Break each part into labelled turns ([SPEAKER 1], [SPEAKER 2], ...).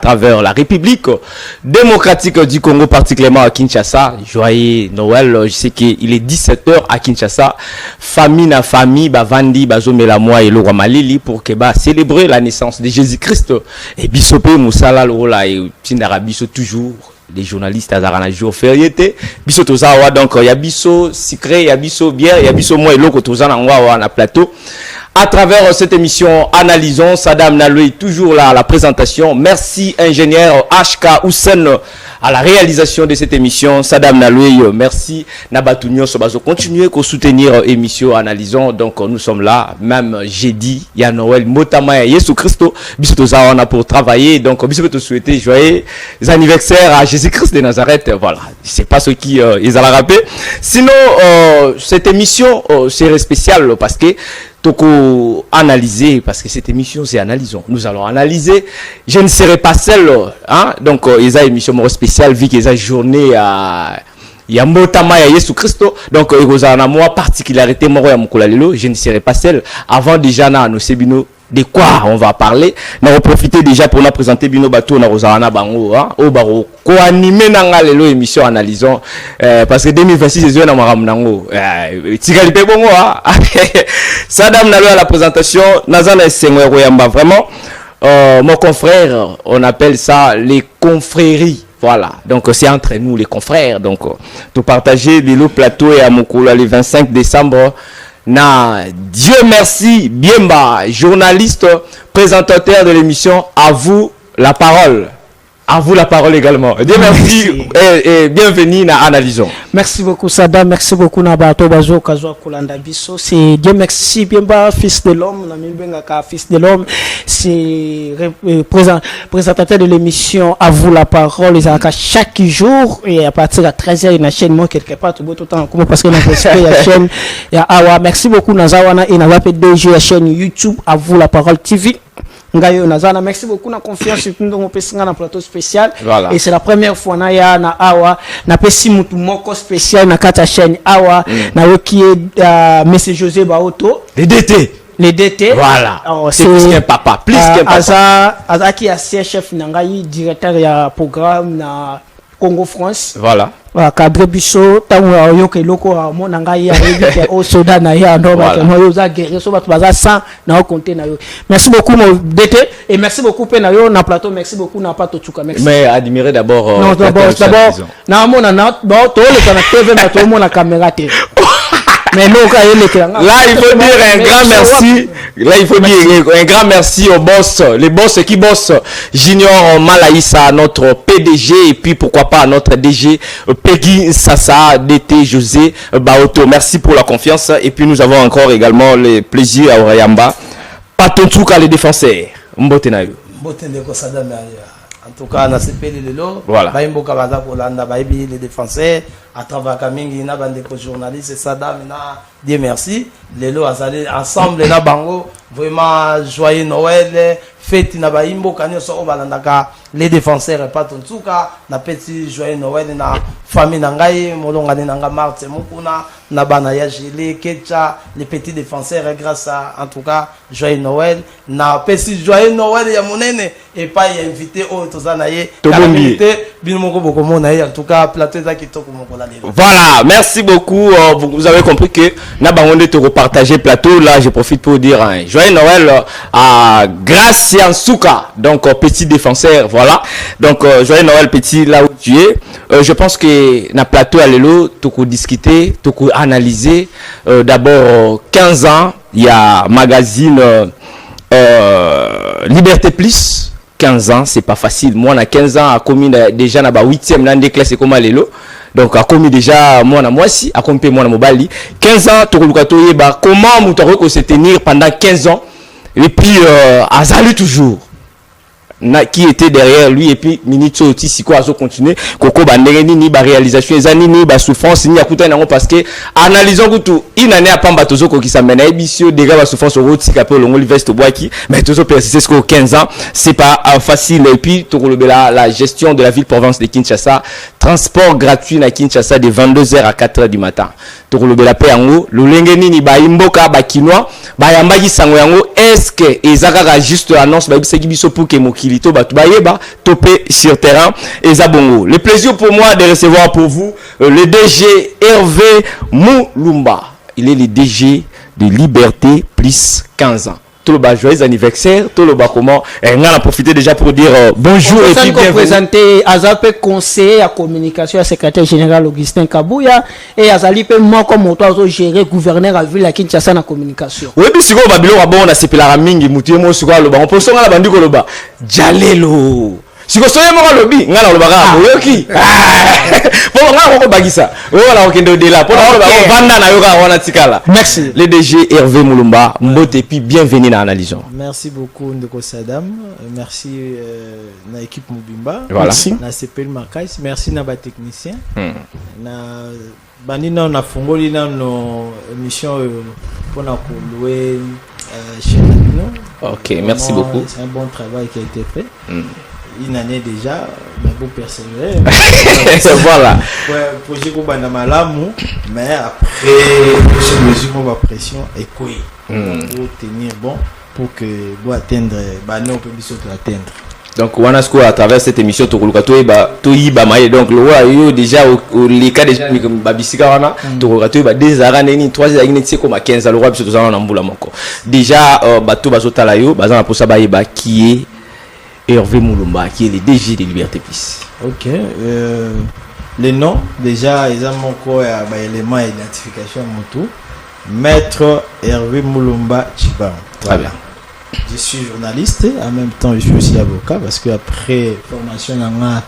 [SPEAKER 1] travers la République démocratique du Congo, particulièrement à Kinshasa. Joyeux Noël. Je sais qu'il est 17h à Kinshasa. Famille na famille, bavandi, bazomela moi et le roi Malili pour que célébrer la naissance de Jésus-Christ. Et Bissopé Moussala Lola et Tindarabiso toujours. Les journalistes à un jour férié. Biso Tozawa, donc il y a Biso Secret, il y a Biso Bière, il y a Biso moi et l'autre Tozana en plateau. À travers cette émission, analysons. Sadam Naloui toujours là à la présentation. Merci ingénieur HK Houssen à la réalisation de cette émission. Sadam Naloui, merci. Nabatunyo Sobazo, continuez à soutenir l'émission Analysons. Donc nous sommes là, même jeudi, il y a Noël, Motama et Yesu Christo. Bisotoza, on a pour travailler. Donc Bisoto souhaiter joyeux anniversaire à Jésus-Christ de Nazareth. Voilà, je sais pas ce qui ils allaient rappeler. Sinon, cette émission serait spéciale parce que Toko analyser, parce que cette émission c'est analysons. Nous allons analyser. Je ne serai pas seul, hein. Donc ils ont une émission spéciale vu qu'ils ont journée à Yambotama ya Yesu Christo. Donc ils ont moi particularité moi je ne serai pas seul. Avant déjà na nous sebino de quoi on va parler. On va profiter déjà pour nous présenter Bino Bato na Rosana Bango, hein, au baro ko animer nanga lelo émission analysons parce que 2026 c'est na maram nango tigali pe bongo hein. Sadam Nalo à la présentation Nazana Sengwe Royamba vraiment mon confrère, on appelle ça les confréries. Voilà, donc c'est entre nous les confrères. Donc tout partager le plateau et à Mokula le 25 décembre. Na Dieu merci, Biemba, journaliste, présentateur de l'émission, à vous la parole. À vous la parole également. Dieu merci et bienvenue à Analysons.
[SPEAKER 2] Merci beaucoup Sada, merci beaucoup Nabato Bazo Kazo Kolanda Biso. C'est Dieu merci Biemba, fils de l'homme, Namibengaka fils de l'homme. C'est présentateur de l'émission À vous la parole. Ils ont chaque jour et à partir de 13h une chaîne moi quelque part tout le temps comme parce que la chaîne il y a Awa. Merci beaucoup Nazawana et Nawape DG la chaîne YouTube À vous la parole TV. Ngayo Nazana, merci beaucoup na confiance sur nous dans un plateau spécial. Voilà. Et c'est la première fois na ya na Awa na pesi mutu moko spécial na kata chaîne Awa na qui est monsieur José Baoto.
[SPEAKER 1] Les DT. Voilà. C'est plus qu'un papa, plus qu'un papa.
[SPEAKER 2] Aza qui est chef nangai directeur ya programme na Congo France.
[SPEAKER 1] Voilà.
[SPEAKER 2] Cadre biso tango yoke loko mon ngai ya rebi au soda na ya ndo ba yo za guerre so ba baza 100 na compter na yo. Merci beaucoup mon DT et merci beaucoup pe na yo na plateau, merci beaucoup na pato chuka merci.
[SPEAKER 1] Mais admirer d'abord
[SPEAKER 2] non d'abord na mona na ba to le kana TV na to mona caméra te. Mais là,
[SPEAKER 1] il faut dire un grand merci. Là, il faut dire un grand merci au boss, les boss qui bossent. Junior Malaïssa, notre PDG, et puis pourquoi pas notre DG, Peggy Sassa, DT José Baoto. Merci pour la confiance. Et puis nous avons encore également le plaisir à Orayamba. Patontuka, les défenseurs. Mbotenayo.
[SPEAKER 3] En tout cas, on a CP Lelo.
[SPEAKER 1] Voilà.
[SPEAKER 3] Baimboka Baza Polanda, Baibi, les défenseurs. À travers Kamingi, na bande de journalistes, Sada, Dieu merci. Lelo a allé ensemble, na bango. Vraiment, joyeux Noël. Fête na Baimbo, Kanyo so Balandaka. Les défenseurs, pas ton souka. Na petit joyeux Noël, na famille Nangaye, Molongane Nanga Marte, Mokuna, na Banaya Gile, Ketcha, les petits défenseurs, grâce à, en tout cas, joyeux Noël. Na petit joyeux Noël, ya monene. Et pas y invité au Tozanaye. En tout cas, plateau qui
[SPEAKER 1] voilà, merci beaucoup. Vous avez compris que Nabangonde te repartager plateau. Là, je profite pour dire un joyeux Noël à Gracian Souka, donc petit défenseur. Voilà, donc joyeux Noël petit là où tu es. Je pense que na plateau à l'élo, tu peux discuter, tu peux analyser. D'abord 15 ans, il y a magazine Liberté Plus. 15 ans, c'est pas facile. Moi, à 15 ans, a commis déjà na ba 8e nan de classe comme l'élo. Donc a commis déjà moi na moi si a commis moi na mobali 15 ans to lukato ba comment moutaro se tenir pendant 15 ans et puis azali toujours qui était derrière lui et puis minute aussi si quoi azo continuer koko bandengeni ni ba réalisation ezani ni ba souffrance ni akuta nango parce que analysons tout inane apamba tozo ko ki samena ebisio déjà ba souffrance au roti kapé longo veste boaki mais tozo persister jusqu'aux 15 ans c'est pas facile et puis to la gestion de la ville province de Kinshasa transport gratuit na Kinshasa de 22h à 4h du matin to la pe yango lolengeni ni ba imboka ba kinois ba yambaki sango yango est-ce que ezaka juste annonce ba biseki biso pour que moki mokili to batu bayeba topé sur terrain et zabongo. Le plaisir pour moi de recevoir pour vous le DG Hervé Moulumba. Il est le DG de Liberté plus 15 ans. Tout le bas joyeux anniversaire, tout le bas comment. Et on a profité déjà pour dire bonjour et puis bienvenue.
[SPEAKER 2] Présenter Azalpe conseiller à communication à secrétaire général Augustin Kabouya et Azalipe moi comme auto gérer gouverneur à ville à Kinshasa na communication.
[SPEAKER 1] Oui puis siko babilo ba bon na sepela mingi mutu mo siko lo ba on peut songa la bandi ko lo ba jalelo. Siko soye mo lobi ngala lo ba ka boyoki. Bon ngala ko bagisa. Voilà okendo de là pour ba vanda na yoka wana tikala. Merci. Le DG Hervé Moulumba, mbote et puis bienvenue dans Analyse.
[SPEAKER 4] Merci beaucoup Ndeko Sadam. Merci na équipe Mubimba.
[SPEAKER 1] Voilà.
[SPEAKER 4] Na CPL Makais. Merci na ba technicien. Na bani na fongoli na no émission pour na louer chez nous.
[SPEAKER 1] OK, merci beaucoup.
[SPEAKER 4] C'est un bon travail qui a été fait. Une année déjà, mais bon persévérer.
[SPEAKER 1] Voilà.
[SPEAKER 4] Ouais, projet qu'on banda malamu, mais après je mesure ma pression et quoi pour tenir bon pour que vous atteindre non peut bien atteindre.
[SPEAKER 1] Donc Wanasko à travers cette émission tokoluka to yiba maye donc le roi yo déjà les cas déjà babisika wana tokoluka to ba des ara neni 3 ans ni tseko ma 15 le roi biso tozana na mbula moko. Déjà bato bazotala yo bazana posa ba yeba qui est Hervé Moulumba, qui est le DG de Liberté Plus.
[SPEAKER 4] Ok. Les noms, déjà, ils ont mon corps et élément d'identification mon tout. Maître Hervé Moulumba Chiba.
[SPEAKER 1] Très bien.
[SPEAKER 4] Je suis journaliste, en même temps, je suis aussi avocat parce qu'après formation dans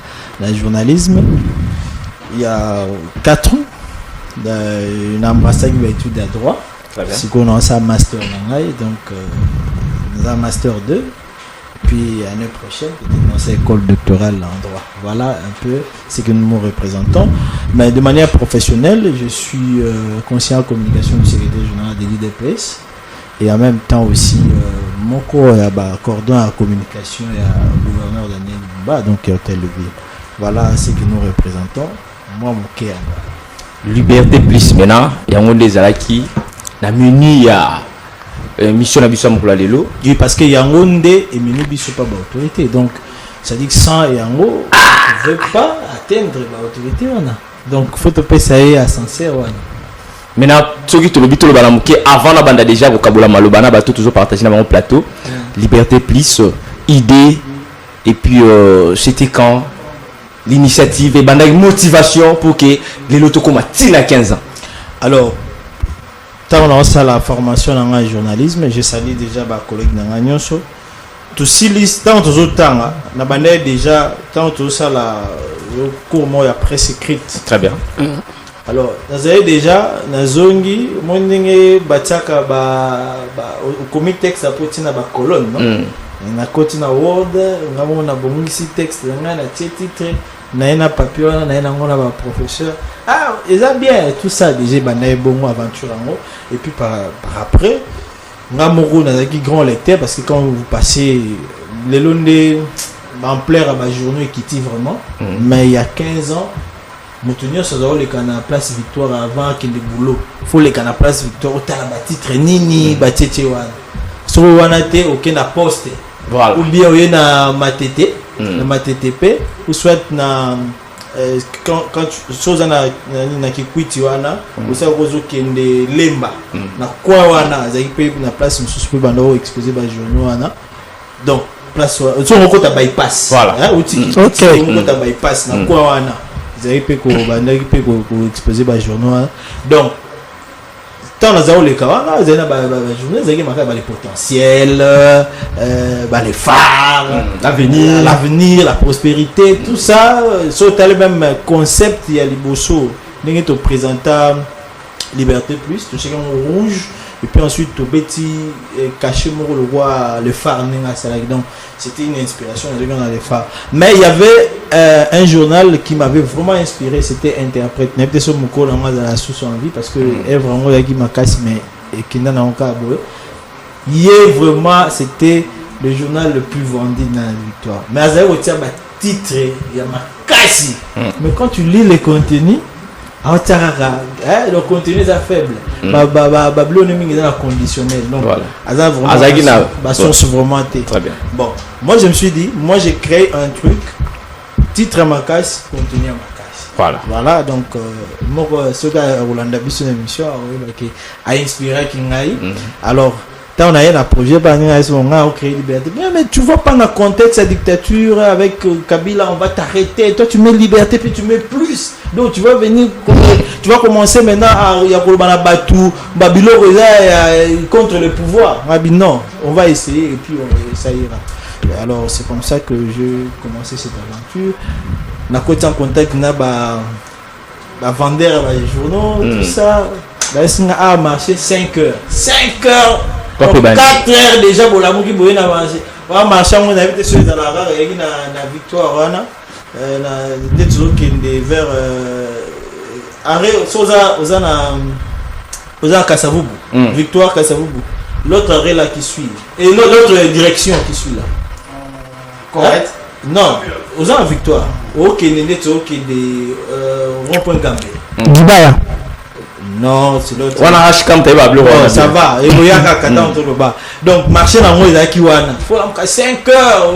[SPEAKER 4] le journalisme, il y a 4 ans, une ambassade qui va étudier à droit.
[SPEAKER 1] Très bien.
[SPEAKER 4] C'est qu'on a un master dans donc nous avons un master 2. Puis l'année prochaine, dans cette école doctorale en droit. Voilà un peu ce que nous nous représentons. Mais de manière professionnelle, je suis conseiller en communication du secrétaire général de l'IDPS. Et en même temps aussi, mon corps est cordon à communication et à gouverneur Daniel Mumba, donc Hôtel de Ville. Voilà ce que nous représentons. Moi, mon cœur.
[SPEAKER 1] Liberté Plus maintenant, il y a un des alaki, la muni ya mission na biso mokula lelo.
[SPEAKER 4] Oui, parce que Yangonde et minu biso pas autorité. Donc, ça dit que sans Yango, on ne veut pas atteindre l'autorité. Donc, il faut te payer à sincère.
[SPEAKER 1] Maintenant, ceux qui te le bitent le balamuke avant la bande déjà au Kaboula Malobana, bah tout toujours partagé dans mon plateau. Liberté Plus, idée et puis c'était quand l'initiative et bande motivation pour que les lotokoma tina 15 ans.
[SPEAKER 4] Alors, quand on a la formation dans le journalisme, je salue déjà ma collègue dans l'Agnoso. Tout si liste tant aux autant, na bande déjà tant tout ça la cours moi la presse écrite.
[SPEAKER 1] Très bien.
[SPEAKER 4] Alors, nous avons déjà na zongi mondenge bataka au comité texte à potina ba colonne non. Na côté na word, ngamo na bomisi texte na titre na papier na ngona ba professeur. Ah, ils ont bien tout ça déjà banaye bon aventure et puis par après ngamoro na qui grand lecteur parce que quand vous passez les londes en plaire à ma journée qui vraiment mais il y a 15 ans Moutonio ça doit les canaux place Victoire avant qu'il ait boulot faut les canaux place Victoire au talaba titre nini batete wan so wanate aucun poste
[SPEAKER 1] voilà
[SPEAKER 4] ou bien il y a matete na matTP ou soit na quand chose na kikwiti wana usa kozo kende lemba na kwa wana za ipe na place mususu pe bando exposer ba journaux wana donc place so on kota bypass
[SPEAKER 1] voilà
[SPEAKER 4] hein outil on kota bypass na kwa wana za ipe ko bando ipe ko exposer ba journaux donc tant na zao le kawana za na ba journaux za ki maka ba les potentiels les phares l'avenir la prospérité tout ça sur le même concept il y a liboso n'est te présenter Liberté Plus tout chacun rouge et puis ensuite au petit caché le roi le phare donc c'était une inspiration dans les phares mais il y avait un journal qui m'avait vraiment inspiré c'était Interprète n'était sur mon cours dans la sous envie parce que est vraiment qui m'a cassé mais et qui n'a encore hier vraiment c'était le journal le plus vendu dans la victoire mais à zéro tiers titre il y a ma casse mais quand tu lis les contenus le contenu est faible. Babylone est dans la conditionnelle. Donc,
[SPEAKER 1] voilà.
[SPEAKER 4] source vraiment.
[SPEAKER 1] Très bien.
[SPEAKER 4] Bon, moi je me suis dit, moi j'ai créé un truc, titre à ma casse, contenu à ma casse.
[SPEAKER 1] Voilà.
[SPEAKER 4] Voilà, donc, moi, ce gars, Rolanda Bisson émission, a inspiré Kingaï. Alors, quand on a eu un projet, on a créé liberté. Mais tu vois pas dans le contexte de la dictature avec Kabila, on va t'arrêter. Toi, tu mets liberté, puis tu mets plus. Donc, tu vas venir, tu vas commencer maintenant à Batou, Babylone contre le pouvoir. On a dit non, on va essayer et puis ça ira. Alors, c'est comme ça que j'ai commencé cette aventure. On a côté en contact, on a vendeur les journaux, tout ça. Là, on a marché 5 heures. 5 heures! 4 heures déjà pour la mouki boye na manger. On a marché, on a été sur dans la rare, il y a une victoire, on a des trucs qui sont vers arrêt, aux Kassavubu, victoire Kassavubu. L'autre arrêt là qui suit, et l'autre direction qui suit là.
[SPEAKER 3] Correct?
[SPEAKER 4] Non, aux en victoire. Ok, n'est ok des rond-point Gambé.
[SPEAKER 2] Dibaya.
[SPEAKER 4] Non, c'est l'autre.
[SPEAKER 1] On a acheté comme tu
[SPEAKER 4] vas. Ça va. Et vous y a donc, marcher dans le monde, il faut 5 heures.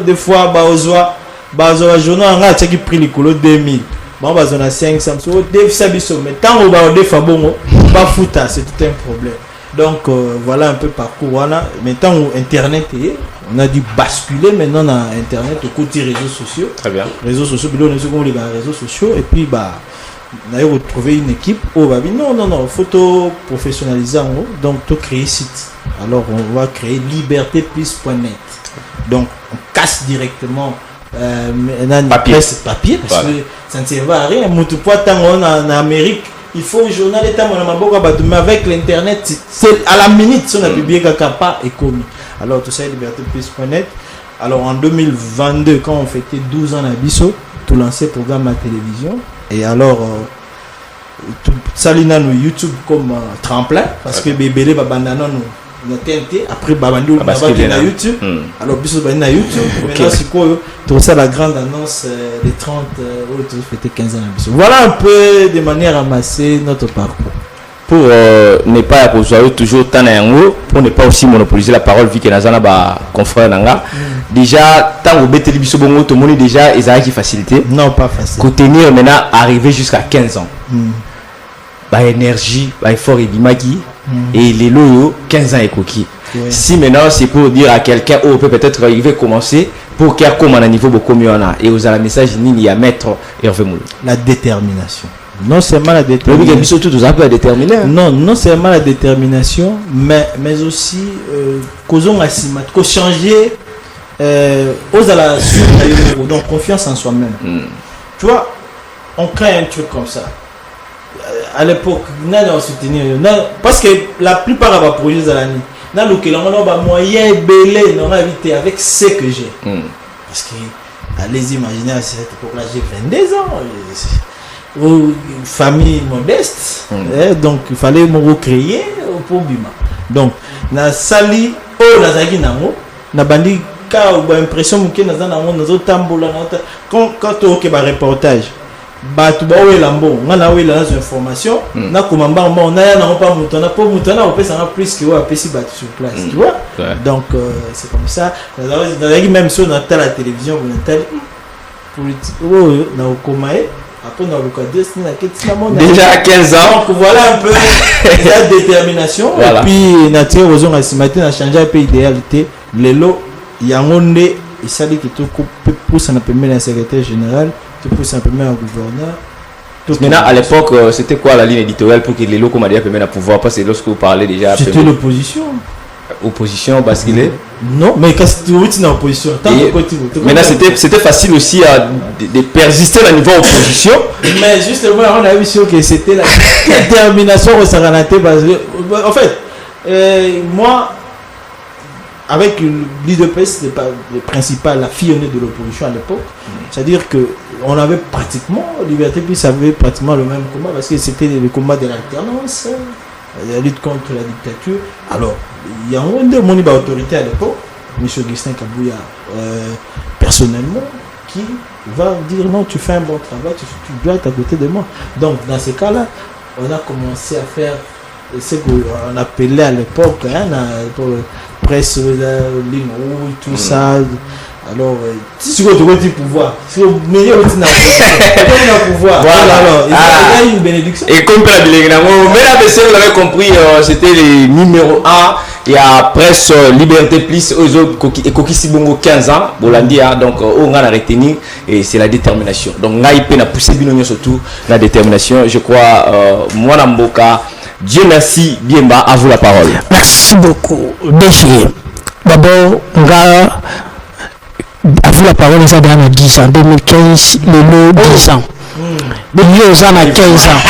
[SPEAKER 4] Des fois, Bazoa, journal, on a pris les couleurs 2000. Bon, on a 500. Mais tant qu'on va au défaut, pas foutre, c'est tout un problème. Donc, voilà un peu parcours. Maintenant, Internet, on a dû basculer maintenant dans Internet au côté réseaux sociaux.
[SPEAKER 1] Très bien.
[SPEAKER 4] Réseaux sociaux, on a les réseaux sociaux. Et puis, on a retrouvé une équipe. Non, photo professionnalisée en haut. Donc, tu crées site. Alors, on va créer libertéplus.net. Donc, on casse directement papier parce que ça ne sert à rien. En Amérique, il faut un journal mais avec l'internet, c'est à la minute si on a publié Kakapa et commis. Alors, tout ça est libertéplus.net. Alors, en 2022, quand on fêtait 12 ans à Bissau, tout lancé programme à télévision. Et alors, ça l'a nous YouTube comme tremplin parce que bébé va bandana nous TNT après babando va na YouTube. Alors biso va na YouTube. Maintenant c'est quoi tout ça la grande annonce des 30 autres fêter 15 ans à Bissau. Voilà un peu de manière amassée notre parcours.
[SPEAKER 1] Pour ne pas avoir toujours tant d'ango, pour ne pas aussi monopoliser la parole vu que Nazana ba confrère nanga. Déjà tant au BTL biso bongo tout le monde déjà ils ont qui facilité.
[SPEAKER 4] Non pas facile.
[SPEAKER 1] Contenir maintenant arriver jusqu'à 15 ans. Bah énergie, bah effort et bimaki et les loyaux 15 ans et coquille. Si maintenant c'est pour dire à quelqu'un oh peut-être il veut commencer pour qu'il y ait comme un niveau beaucoup mieux on a et aux la message ni à mettre Hervé Moulou.
[SPEAKER 4] La détermination. Non seulement la détermination. Non seulement la détermination, mais aussi causons à changer aux à la suite, donc confiance en soi-même. Tu vois, on crée un truc comme ça. À l'époque, on a soutenu parce que la plupart de nos projets à l'année, on a moyen belé, on a évité avec ce que j'ai. Parce que allez imaginer à cette époque-là, j'ai 22 ans. Famille modeste, donc il fallait me recréer pour Bima. Donc, na sali oh la zagi nango, na bandi ka ou impression que na zana nango nazo tambola na quand tu ok ba reportage, ba tu ba we lambo, ngana we la information, na komamba on a na pas mutana pour mutana on peut ça plus que wa pesi ba sur place, tu vois. Donc c'est comme ça, na zagi même sur la télévision on tel politique oh na komae. Après, on a
[SPEAKER 1] déjà à 15 ans.
[SPEAKER 4] Donc, voilà un peu la détermination. Voilà. Et puis, nature aux gens ce matin, on a changé un peu d'idéalité. Les lots, il y a un monde, et ça dit que tout pousse un peu le secrétaire général, tout pousse un peu le gouverneur.
[SPEAKER 1] Maintenant, à l'époque, c'était quoi la ligne éditoriale pour que les lots, comme on dit, à pouvoir passer lorsque vous parlez déjà.
[SPEAKER 4] C'était l'opposition.
[SPEAKER 1] Opposition basculée.
[SPEAKER 4] Non, mais quand tu es dans l'opposition,
[SPEAKER 1] maintenant c'était facile aussi de persister au niveau opposition.
[SPEAKER 4] Mais justement, on a vu que c'était la détermination au Saranaté. En fait, moi, avec l'IDPS, le principal, la fille de l'opposition à l'époque, c'est-à-dire qu'on avait pratiquement, Liberté Plus avait pratiquement le même combat parce que c'était le combat de l'alternance. La lutte contre la dictature. Alors, il y a un de mon autorité à l'époque, M. Augustin Kabouya, personnellement, qui va dire non, tu fais un bon travail, tu dois être à côté de moi. Donc dans ces cas-là, on a commencé à faire ce qu'on appelait à l'époque pour presse ligne rouge, tout ça. Alors, si tu veux te pouvoir, si tu meilleur pouvoir,
[SPEAKER 1] voilà.
[SPEAKER 4] Alors, il y a une bénédiction.
[SPEAKER 1] Et comme la vous avez compris, c'était le numéro 1. Il y a presse Liberté Plus et Koki Sibongo 15 ans, Bolandia, donc on a retenu et c'est la détermination. Donc on a poussé Binonio surtout la détermination. Je crois, moi Namboka, Dieu merci, bien bas, à vous la parole.
[SPEAKER 2] Merci beaucoup, DG. D'abord, on va à vous la parole, ça dans 10 ans, 2015, le 10 ans. Depuis aux ans à 15 ans.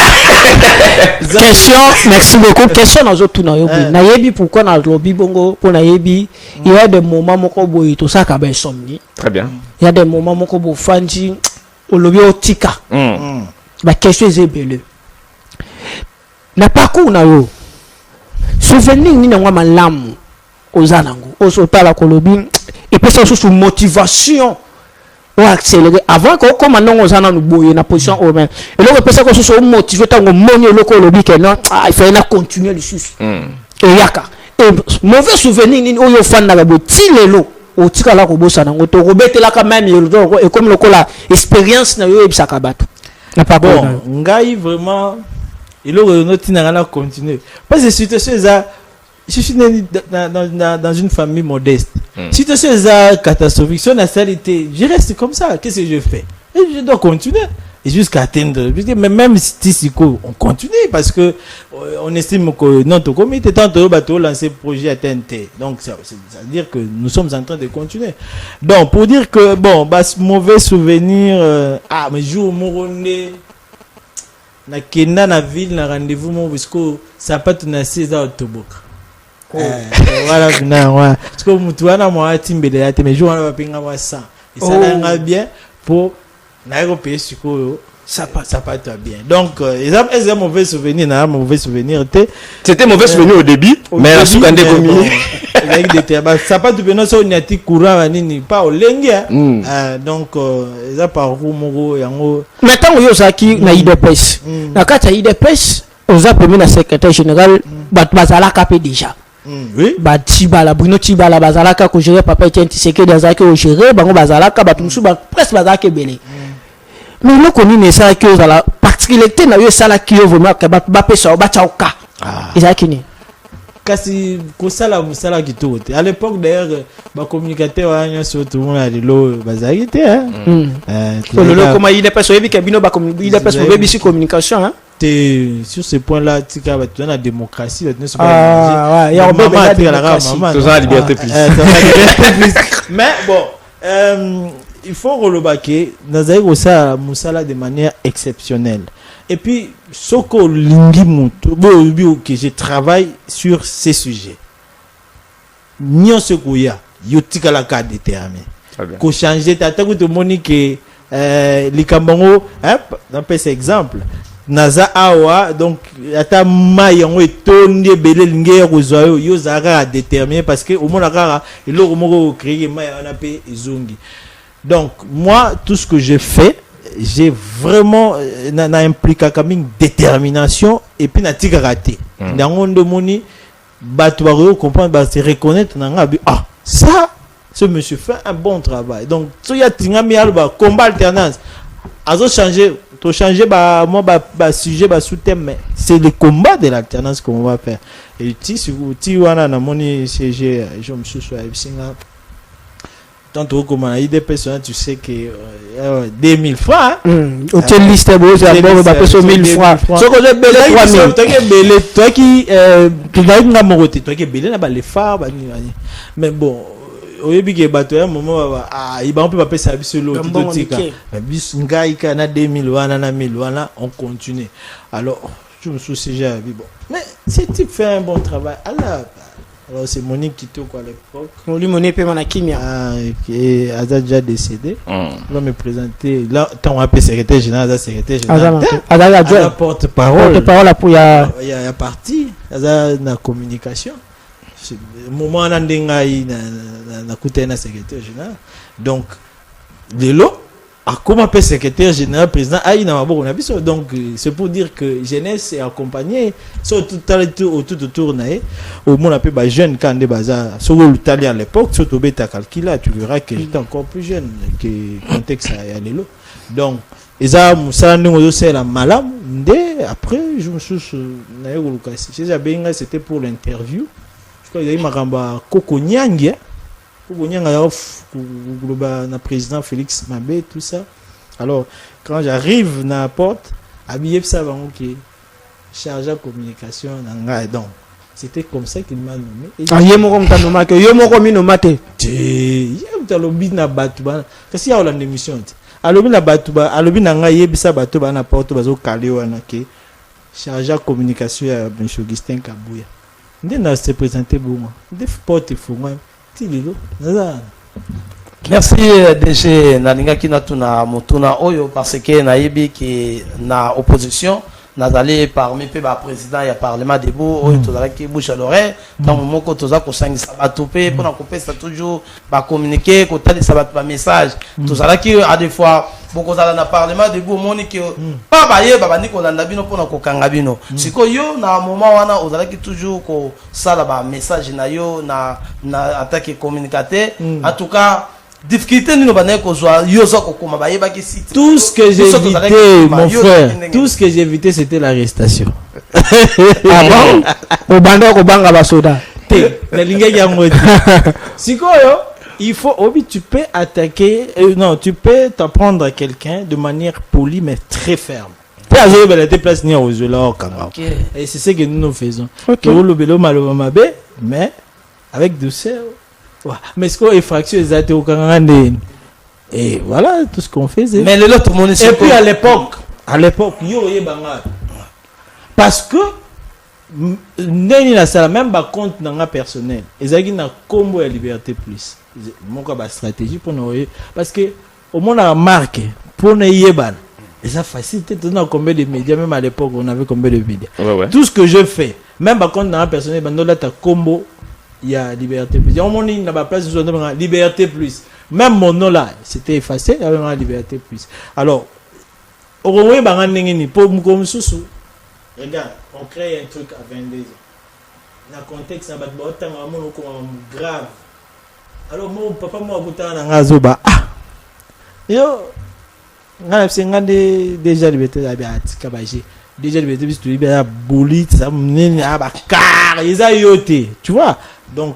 [SPEAKER 2] Question, merci beaucoup. Question dans autres nayobi. Nayebi pourquoi dans le lobby bongo pour nayebi, il y a des moments moko boy tout ça kabe somni.
[SPEAKER 1] Très bien.
[SPEAKER 2] Il y a des moments moko bo fanji au lobby otika. La question est belle. Na parcours na yo. Souvenir ni na ngwa malamu ozanango. Osotala ko lobby et puis c'est sous motivation. Ou accélérer avant que comme non on s'en nous boyer na position au même et là peut-être que ce motivé tant que money loko lobi que non il faut na continuer le sus et yaka et mauvais souvenir ni oyo fan na bo ti lelo o tika la ko bossa na ngoto ko betela quand même et comme le la expérience na yo ebisa ka bato na pas
[SPEAKER 4] bon ngai vraiment il aurait noté na continuer parce que situation ça je suis né dans une famille modeste. Si tu sais catastrophique, si on a salité, je reste comme ça. Qu'est-ce que je fais? Et je dois continuer. Et jusqu'à atteindre. Mais même si on continue parce que on estime que notre comité tant de bateaux lancer projet à TNT. Donc ça veut dire que nous sommes en train de continuer. Donc pour dire que bon, mauvais souvenir. Mais jour Moroné. Na Kenda na ville na rendez-vous mon parce que ça pas tout na 16 heures autoboka. Voilà finalement parce que mutu wana moi timbele ya te mais jour wana bapenga moi 100 et ça n'a bien pour na payer sikoyo ça pas toi bien donc ils ont mauvais souvenir na mauvais souvenir
[SPEAKER 1] c'était mauvais souvenir au début mais la soukande commis
[SPEAKER 4] avec des termes ça pas tout bien ça on y a ti courant nini pas au lengue donc ils ont parcours moko yango
[SPEAKER 2] maintenant yo saki na IDPS na kata IDPS aux appelés na secrétaire général bazala kapé déjà.
[SPEAKER 4] Oui.
[SPEAKER 2] Tibala Bruno Tibala bazalaka ko gérer papa Etienne Tshisekedi azalaka ko gérer bango bazalaka batumsu ba presque bazalaka belé. Mais le koni ne ça que la particularité na yo sala ki yo vraiment ka ba pesa ba chaoka. Ezaki ni.
[SPEAKER 4] Kasi ko sala musala kitote. À l'époque d'ailleurs ba communicateur anya sur tout le monde a lo bazalite le
[SPEAKER 2] comment il est pas so yebi kabino ba communication il est pas so yebi si communication hein.
[SPEAKER 4] Sur ce point-là, tu as la démocratie.
[SPEAKER 2] Il y a
[SPEAKER 1] la liberté plus.
[SPEAKER 4] Mais bon, il faut relever nous avons ça de manière exceptionnelle. Et puis, ce que je travaille sur ces sujets. Nyon ce qu'il y a, yotika la carte déterminée. Qu'on change, tu as tout Monique les Cambongo, dans cet exemple. Naza awa donc ata mayango etonde belé linge kozoyo yo zaka déterminé parce que au moins la il le moko créer mayana pe ezongi. Donc moi tout ce que je fais j'ai vraiment na impliqué comme une détermination et puis na tika raté dans monde moni bato ba comprendre ba se reconnaître na ça ce monsieur fait un bon travail. Donc so ya tinga mi alba combat alternance azo changer to changer sujet sous-thème mais c'est le combat de l'alternance qu'on va faire et ti wana na moni CG je me suis singa tant comme il des personnes tu sais que 2000 francs
[SPEAKER 2] au tel liste beau j'ai ba peso 1000 francs ce que j'ai belé 3000
[SPEAKER 4] toi qui belé toi qui tu vas nga moroté toi qui belé na ba les phares mais bon au début que bateau un moment il va on peut pas passer sur l'autre mais bis ngai kana 2000 wana na 1000 wana on continue alors je me soucie j'ai bon mais c'est type fait un bon travail alors c'est Monique qui toque à l'époque
[SPEAKER 2] on lui monnaie paiement na kimia
[SPEAKER 4] qui a déjà décédé va me présenter là tant on secrétaire général la porte-parole
[SPEAKER 2] pour il y a
[SPEAKER 4] parti la communication moment na ndengai na kutena secrétaire général donc lelo comment peut secrétaire général président aïe na maboko na biso. Donc c'est pour dire que jeunesse est accompagnée sur tout autour naé au monde appelé ba jeune quand des bazar sur l'Italie à l'époque surtout bêta calcula tu verras que j'étais encore plus jeune que contexte à l'élo. Donc eza musala ndingo c'est la malam ndé après je me suis naé au Lucas chez Abenga c'était pour l'interview je crois il y a eu makamba Koko Nyangi pour le président Félix Mabé, tout ça. Alors, quand j'arrive dans la porte, habillé ça va ok, chargé de communication, donc c'était comme ça qu'il m'a nommé.
[SPEAKER 2] Ah, yemo comme t'as nommé que yemo comme il nommé.
[SPEAKER 4] Yemo t'as lobby na batuba. Qu'est-ce qu'il y a dans l'émission? Alobi na batuba, alobi na nga yebisa batuba na porte bazo calé wana ke chargé de communication à M. Augustin Kabouya. Ndé na se présenter pour moi. Ndé porte fou moi.
[SPEAKER 3] Merci DG Nalinga Kinatuna Motuna Oyo parce que naïbi qui na opposition nazali parmi pe ba président ya parlement debout oyo tozala ki bouche à l'oreille tant moko toza ko sangisa batopé pour na kopesa toujours ba communiquer ko talisa ba message tozala ki à des fois boko zala na parlement debout moni ki pa ba ye ba ndiko landa bino pour na ko kanga bino siko yo na moment wana ozala ki toujours ko sala ba message na yo na attaque communicateur en tout cas difficulté nous banais ko joa yo zo ko koma ba yeba ki site
[SPEAKER 4] tout ce que j'ai évité mon frère tout ce que j'ai évité c'était l'arrestation.
[SPEAKER 2] Ah bon au banda ko banga ba soda
[SPEAKER 4] te na linga ya ngoti sikoyo il faut obi tu peux attaquer non tu peux t'apprendre à quelqu'un de manière polie mais très ferme. Azo bela te place ni aux là kanga et c'est ce que nous faisons le belo malo mabe mais avec douceur. Mais ce qu'on est fracture exactement au Kangandé et voilà tout ce qu'on faisait.
[SPEAKER 3] Mais le tout le monde
[SPEAKER 4] et puis à l'époque yo yebanga parce que ndeni na sala même ba compte na personnel ezaki na combo ya liberté plus mon ka ba stratégie pour nous parce que au monde a marqué pour ne yebana et ça facilite tout dans combien de médias même à l'époque on avait combien de médias tout ce que je fais même ba compte na personnel bandola ta combo il y a liberté plus. Il y a un monde qui n'a pas place de liberté plus. Même mon nom là, c'était effacé, il y avait une liberté plus. Alors, au moins, pour comme sous. Regarde, on crée un truc à 22 ans. Dans le contexte, ça va être grave. Alors, mon papa m'a dit que yo, déjà liberté déjà liberté plus tu libères bouli ça tu vois donc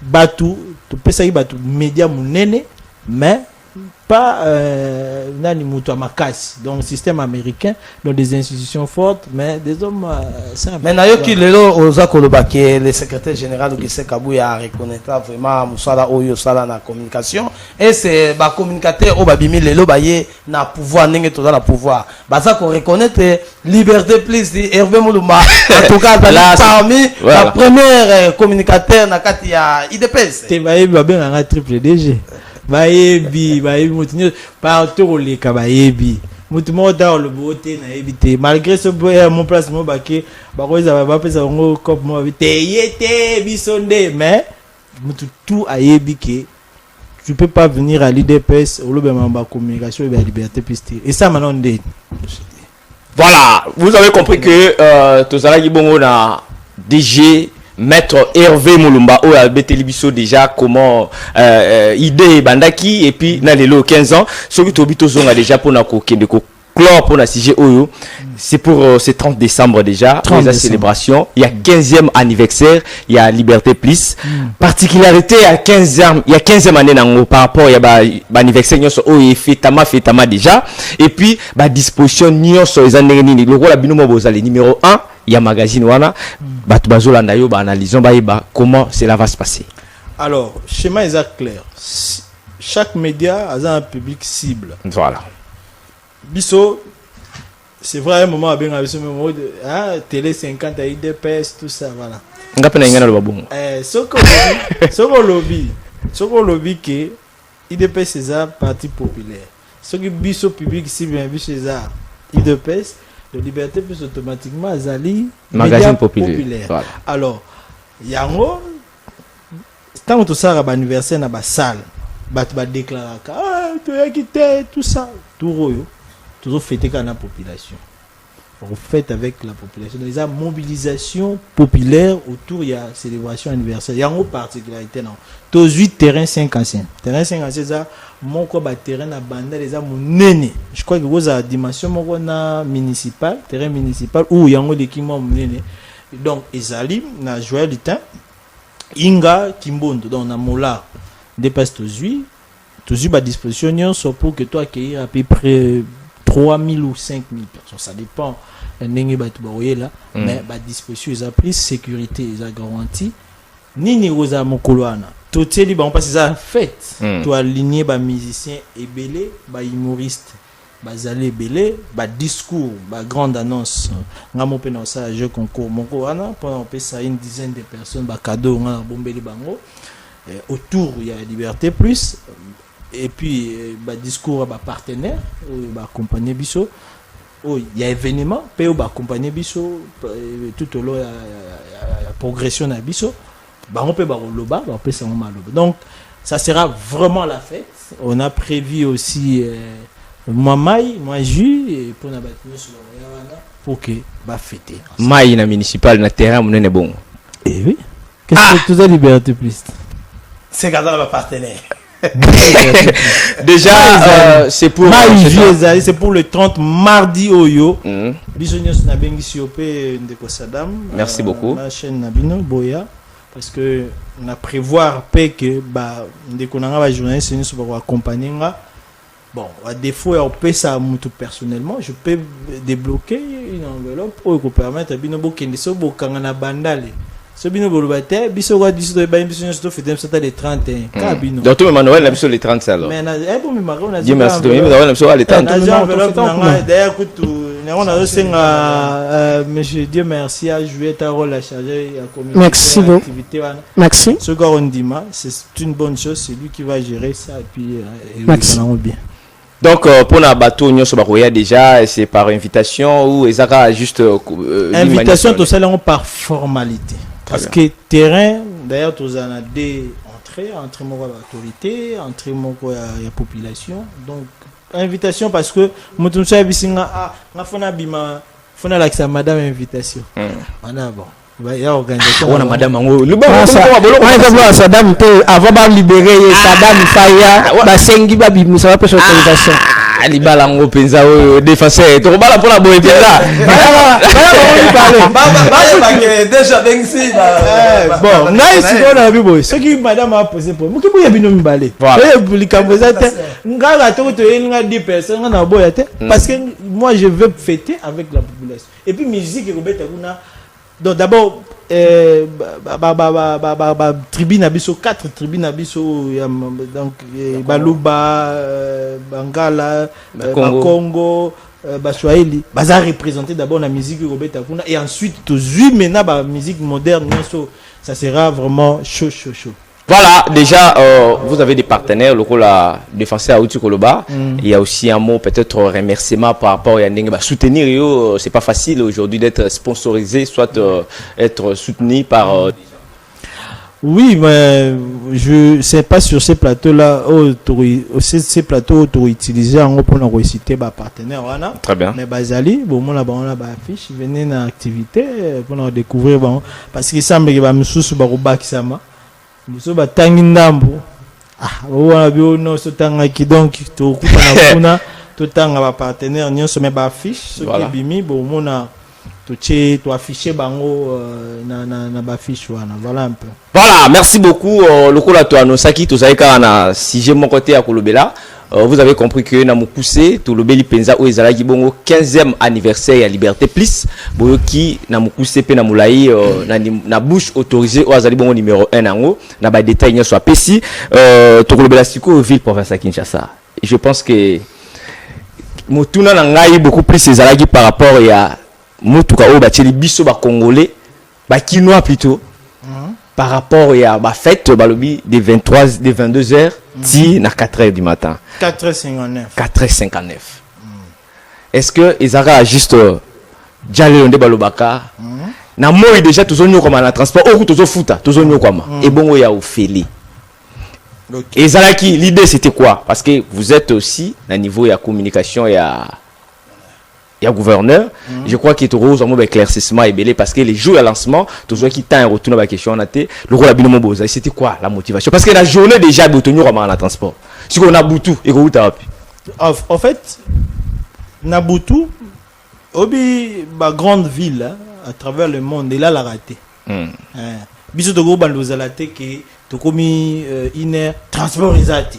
[SPEAKER 4] batou tu peux ça batou média munene mais pas nani mutu makasi donc système américain donc des institutions fortes mais des hommes simples.
[SPEAKER 3] Mais nayo ki lelo oza koloba ke le secrétaire général Augustin Kabouya a reconnaître vraiment musala oyo sala na communication et c'est ba communicateur o babimi lelo baye na pouvoir ndenge toza na pouvoir baza ko reconnaître liberté plus Hervé Mulumba en tout cas parmi la première communicateur na kati ya IDPS
[SPEAKER 4] te baye babenga triple DG bayebi mutinyo partout les kabayebi mutumo dans le beauté na éviter malgré ce mon placement baké bakoza ba pesa ngo cop mo éviter yete bisonde mais mutu tout ayebi que tu peux pas venir à l'IDPS au lobe mamba communication et la liberté piste et ça maintenant ndé.
[SPEAKER 1] Voilà, vous avez compris que tozala gibongo na DG Maître Hervé Mulumba ou a Betelibiso déjà comment idée bandaki et puis na lelo 15 ans ce que tobito zonga déjà pour na ko kende ko clore pour la CG Oyo c'est pour ce 30 décembre déjà la célébration il y a 15e anniversaire il y a Liberté Plus particularité il y a 15e année nango par rapport il y a ba anniversaire nyoso Oyo fetama déjà et puis ba disposition nyoso ezandenge nini loko la binomo bozali numéro 1 il y a magazine wana batu bazolanda yo ba analysons ba comment cela va se passer.
[SPEAKER 4] Alors schéma est clair, chaque média a un public cible.
[SPEAKER 1] Voilà.
[SPEAKER 4] Biso c'est vrai un moment bien avec ce moment de télé 50 à IDPS tout ça voilà.
[SPEAKER 1] Ngapena ngana lo babongo.
[SPEAKER 4] Soko lobby que IDPS c'est un parti populaire. Ce qui biso public cible biso c'est ça IDPS de Liberté plus automatiquement azali
[SPEAKER 1] magazine populaire.
[SPEAKER 4] Voilà. Alors yango tant que ça ba anniversaire na ba salle bat déclarer tu as quitté tout ça tout royo toujours fêter quand la population on fait avec la population les mobilisation populaire autour il y a célébration anniversaire il y a une particularité non tous 8 terrains 5 anciens ça mon quoi terrain na banda les monene je crois que vous a dimension mon na municipal terrain municipal où il y a un équipement monene donc ezali na Joël Lutin Inga Kimbondo donc na mola dépasse tous 8 à disposition pour que toi accueillir à peu près 3000 ou 5000 personnes ça dépend ndenge batu baoye là mais ba disposition ils a pris sécurité ils a garanti nini oza mokoloana toteli ba on passe ça fête to aligner ba musiciens ebele ba humoriste bazali ebele ba discours ba grande annonce ngamo pe na ça jeu concours mokoloana pendant on peut ça une dizaine de personnes ba cadeau nga bombeli bango autour il y a Liberté Plus et puis bah discours bah partenaire bah accompagner biso il y a événement pe bah accompagner biso tout au long la progression na biso bah on peut bah loba bah on peut ça maloba donc ça sera vraiment la fête on a prévu aussi moi jus et pour na bâtiment sur pour que bah fêter
[SPEAKER 1] mai na municipal na terrain monene bon
[SPEAKER 4] et oui qu'est-ce que tout ça Liberté Plus
[SPEAKER 3] c'est quand on va partenaire
[SPEAKER 1] déjà c'est pour
[SPEAKER 4] c'est pour le 30 mardi oyo bisognos na bengi siopé ndeko Sadam
[SPEAKER 1] merci beaucoup
[SPEAKER 4] la chaîne Nabino Boya parce que on a prévoir pe que ba ndeko nanga ba journaliste ni so ba accompagner nga bon à défaut on peut ça mutu personnellement je peux débloquer une enveloppe pour permettre bino bokende so bokanga na bandale so bino bolobate biso kwa diso ba biso nyoso fete msata le 31 ka bino
[SPEAKER 1] donc tout Noël na biso le 30 alors
[SPEAKER 4] mais na bon me maro na
[SPEAKER 1] Dieu merci to Noël na biso le 30
[SPEAKER 4] d'ailleurs kutu on a reçu monsieur Dieu merci à jouer ta rôle à charger à communiquer
[SPEAKER 2] merci beaucoup merci
[SPEAKER 4] ce gars on dit c'est une bonne chose c'est lui qui va gérer ça et puis
[SPEAKER 2] merci
[SPEAKER 4] bien.
[SPEAKER 1] Donc pour na bateau nyoso bakoya déjà c'est par invitation ou ezaka juste
[SPEAKER 4] invitation tout ça par formalité parce que terrain d'ailleurs tous en a des entrée moko autorité entrée moko ya population donc invitation parce que mutu msa bisinga nga fona bima fona la madame invitation voilà bon il y a organisation
[SPEAKER 1] on a madame ngo
[SPEAKER 2] Saddam peut avant ba libérer Saddam Faya ba sengi ba bimisa ba pesa autorisation
[SPEAKER 1] libala ngo penza o défenseur to bala pour la boye penza
[SPEAKER 3] déjà bengi
[SPEAKER 4] bon ngai si on a vu boy ce qui madame a posé pour muki boya bino mbale et likambo za te ngala to to yenga 10 personnes na boya te parce que moi je veux fêter avec la population et puis musique ko beta kuna donc d'abord tribune abiso 4 tribunes abiso donc baluba bangala Congo Baswahili baza représenter d'abord la musique robeta kuna et ensuite toujours maintenant ba musique moderne ça sera vraiment chaud.
[SPEAKER 1] Voilà, déjà, vous avez des partenaires, le rôle à défenseur à Outi Koloba. Il y a aussi un mot, peut-être remerciement par rapport à soutenir. C'est pas facile aujourd'hui d'être sponsorisé, soit être soutenu par.
[SPEAKER 4] Oui, mais je sais pas sur ces plateaux-là, ces plateaux autorisés en pour nous reciter par partenaire.
[SPEAKER 1] Très bien.
[SPEAKER 4] Mais Bazali, bon, on a affiche, venez dans l'activité pour nous découvrir, bon, parce qu'il semble que nous sommes baroba qui sama. Nous batangi ndambo wana bio no so tanga ki donc to kupa na kuna to tanga ba partenaire nyonso me ba affiche ce qui bimi bo mona to afficher bango na ba affiche wana voilà un peu.
[SPEAKER 1] Voilà, merci beaucoup lokola to anosaki to zaika na sujet mon côté à Kolobela. Vous avez compris que na mukuse to lobeli penza o ezalaki bongo 15e anniversaire ya Liberté Plus boyoki na mukuse pe na mulai na bouche autorisée o azali bongo numéro 1 nango na ba détail nyo soit pesi to lobela siko ville province à Kinshasa. Et je pense que motuna na ngai beaucoup plus ezalaki par rapport ya mutuka o ba teli biso ba congolais ba kinois plutôt par rapport à ma fête balobi de 22h ti na 4h du matin 4h59 est-ce que Izara juste Djale onde balobaka na moi déjà tozonyo comme na transport oku tozofuta tozonyo comme et bongo ya ofeli Okay. Et Zalaki, l'idée c'était quoi? Parce que vous êtes aussi à niveau de la communication et à gouverneur. Je crois qu'il y a toujours un éclaircissement et belé parce que les jours à lancement, toujours qui t'a un retour dans la question, on a été le rôle à Boza. C'était quoi la motivation? Parce que la journée déjà, il y a un transport. Si on a Boutou et qu'on a
[SPEAKER 4] en fait, Nabutu, obi ba grande ville à travers le monde, il a la raté. Biso de gros bandozalate que to komi iner transport isati.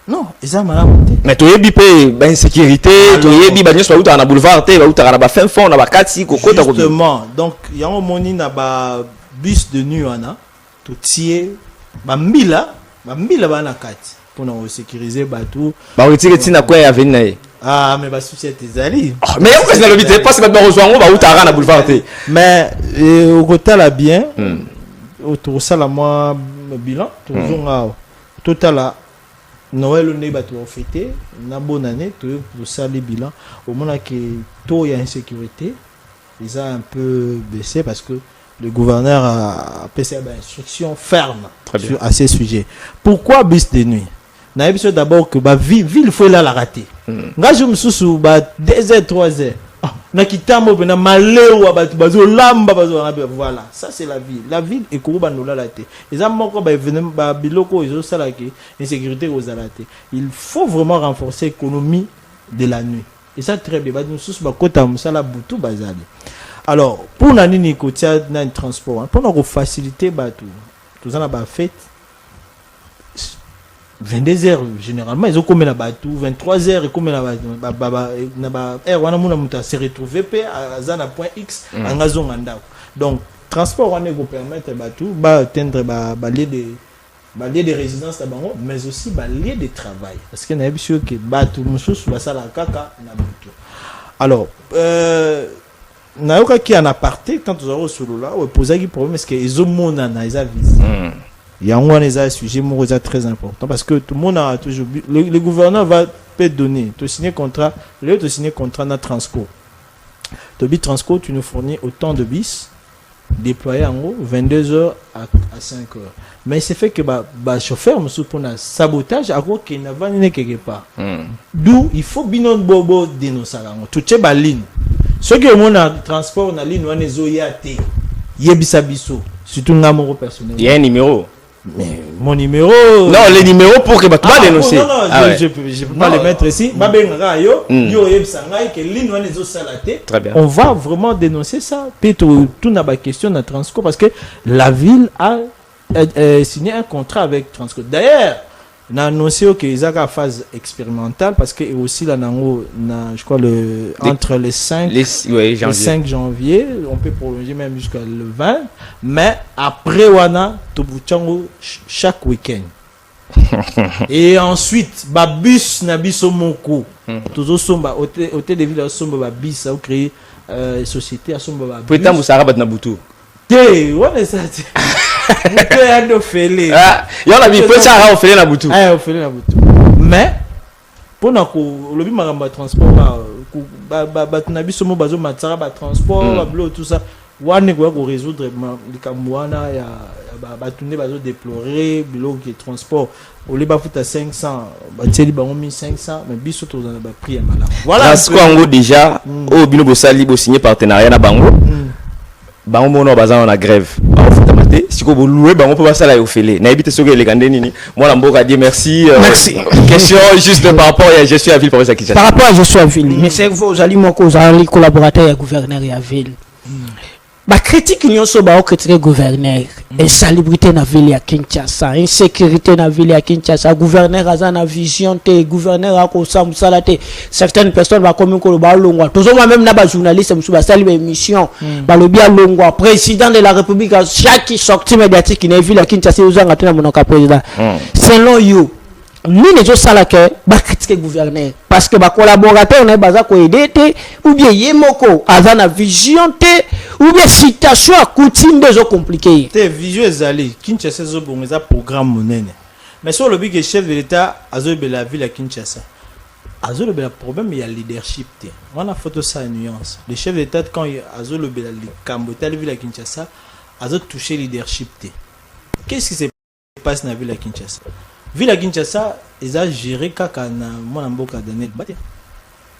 [SPEAKER 4] Non, ils ont mal monté.
[SPEAKER 1] Mais tu as une insécurité, tu as une boulevard, tu as un fin fond, tu as
[SPEAKER 4] justement, donc il y a un moni na ba bus de nuit tu tiens ba mila bana kati pour nous sécuriser bateau.
[SPEAKER 1] Ba retire tina quoi ya venir.
[SPEAKER 4] Ah mais ba société zali.
[SPEAKER 1] Mais on peut le dire pas c'est maintenant rejoindre ba utara na boulevard.
[SPEAKER 4] Mais au côté là bien autour ça la moi bilan toujours total là Noël on est battu en fêté, na bonne année, tout ça les bilans. Au moment que taux y a insécurité, ils ont un peu baissé parce que le gouverneur a passé une instruction ferme à ces sujets. Pourquoi bus de nuit? Na besoin d'abord que ba ville faut la rater. Nga je me sous ba 2h 3h. Na kitamo na maleo abatu bazo lamba bazo voilà, ça c'est la ville. La ville est ko ba nola la té. Les amoko ba événement ba biloko ils ont ça là qui insécurité aux alaté. Il faut vraiment renforcer l'économie de la nuit. Et ça très bien. Ba nous sous ba kota musala butu bazali. Alors, pour nani ni kotia na transport, pour nous faciliter ba tout ça na ba fête 22h généralement ils ont comme la bateau 23h et comme la on se retrouver à zana point X en gazon anda donc transport on est permettre bateau ba atteindre lieu de résidence d'abord mais aussi lieu de travail parce que na sûr que bateau mususu basala kaka na bateau alors na yoka qui en aparté quand nous avons solo là on poser qui problème est-ce que ils ont mona na ils a visé. Il y a un sujet très important parce que tout le monde a toujours le gouverneur va peut donner tu signer contrat tu signer contrat dans Transco. Tu bit Transco tu nous fournis autant de bis déployés en gros 22h à 5h. Mais c'est fait que chauffeur me pour un sabotage à quoi qu'il n'a pas quelque part. D'où il faut binon bobo dénoncer tu sais ba ligne. Ce que mon transport na ligne on est zoyate yebisa biso surtout ngamo personnel.
[SPEAKER 1] Il y a un numéro.
[SPEAKER 4] Mais mon numéro.
[SPEAKER 1] Non, les numéros pour que tu vas dénoncer.
[SPEAKER 4] Non, je peux pas les mettre ici.
[SPEAKER 1] Très bien.
[SPEAKER 4] On va vraiment dénoncer ça. Puis tout n'a pas question de Transco parce que la ville a signé un contrat avec Transco. D'ailleurs, on a annoncé qu'ils ont une phase expérimentale parce que aussi là, je crois entre les 5 et 5 janvier, on peut prolonger même jusqu'à le 20. Mais après, on a chaque week-end. Et ensuite, bus na biso moko. Toujours somba hôtel de ville à somba bis a créé société à somba.
[SPEAKER 1] Peut-être vous savez na Boutou.
[SPEAKER 4] On est ça. Il
[SPEAKER 1] y en a peut ça on fait na Boutou.
[SPEAKER 4] Mais pour le bimanga transport na biso mo bazo matara ba transport ba tout ça. Wane ko résoudre likamwana ya batunde bazo déplorer bilo qui transport au liba futa 500 bateli bango 1500 mais biso to na ba prix ya mala
[SPEAKER 1] voilà parce qu'on déjà au bino bosali bo signer partenariat na bango bango mono bazana na grève ba futa maté siko bo louer bango po basala yo fele na ebite soke le kande nini moi la mboka dit merci
[SPEAKER 2] merci
[SPEAKER 1] question juste par rapport à je suis à ville pour ça qui
[SPEAKER 2] par rapport à je suis à ville mais c'est que vous allez moko zali collaborateur ya gouverneur ya ville ba critique nyonso ba critiquer gouverneur insalubrité na ville ya Kinshasa insécurité na ville ya Kinshasa gouverneur azana vision te gouverneur akosa musala te certaines personnes ba comme ko ba longwa toujours moi même na ba journaliste musu ba sali ba émission ba lobi a longwa président de la république à chaque sortie médiatique na ville ya Kinshasa uzanga tena monoka président selon you nini zo sala ke ba critiquer gouverneur parce que ba collaborateur na baza ko aider te ou bien yemoko azana vision te ou bien situation à coutume de compliqué
[SPEAKER 4] te vision ezali Kinshasa zo bongeza programme monene mais sur le big chef de l'état azo be la ville à Kinshasa azo le problème il y a leadership te on a photo ça nuance le chef d'état quand azo le la cambo ta ville à Kinshasa azo toucher leadership te qu'est-ce qui s'est passe na ville à Kinshasa. Ville à Kinshasa, ils ont géré kaka na mwana mboka Daniel Bate.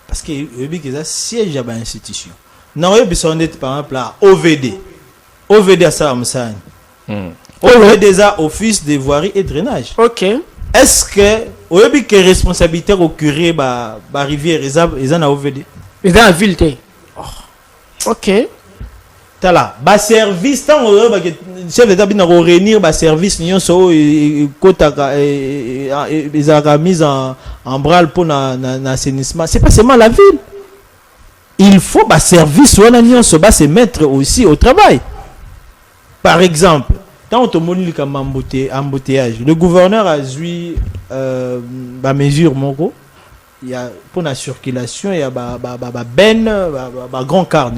[SPEAKER 4] Parce que ils ont siège à l'institution. Non, ils ont par exemple là OVD. OVD à ça amsani. OVD a office de voirie et drainage.
[SPEAKER 2] OK.
[SPEAKER 4] Est-ce que oyebi que responsabilité au curé ba rivière ils en a OVD?
[SPEAKER 2] Et dans la ville té. OK.
[SPEAKER 4] Tala ba service tant ba chef d'état bina ko réunir ba service nyonso kotaka ils a mis en branle pour na assainissement. C'est pas seulement la ville. Il faut ba service wana nyonso ba se mettre aussi au travail. Par exemple, quand on monique comme embouteillage, le gouverneur a joué ma mesure mongo. Il y a pour la circulation, il y a grand car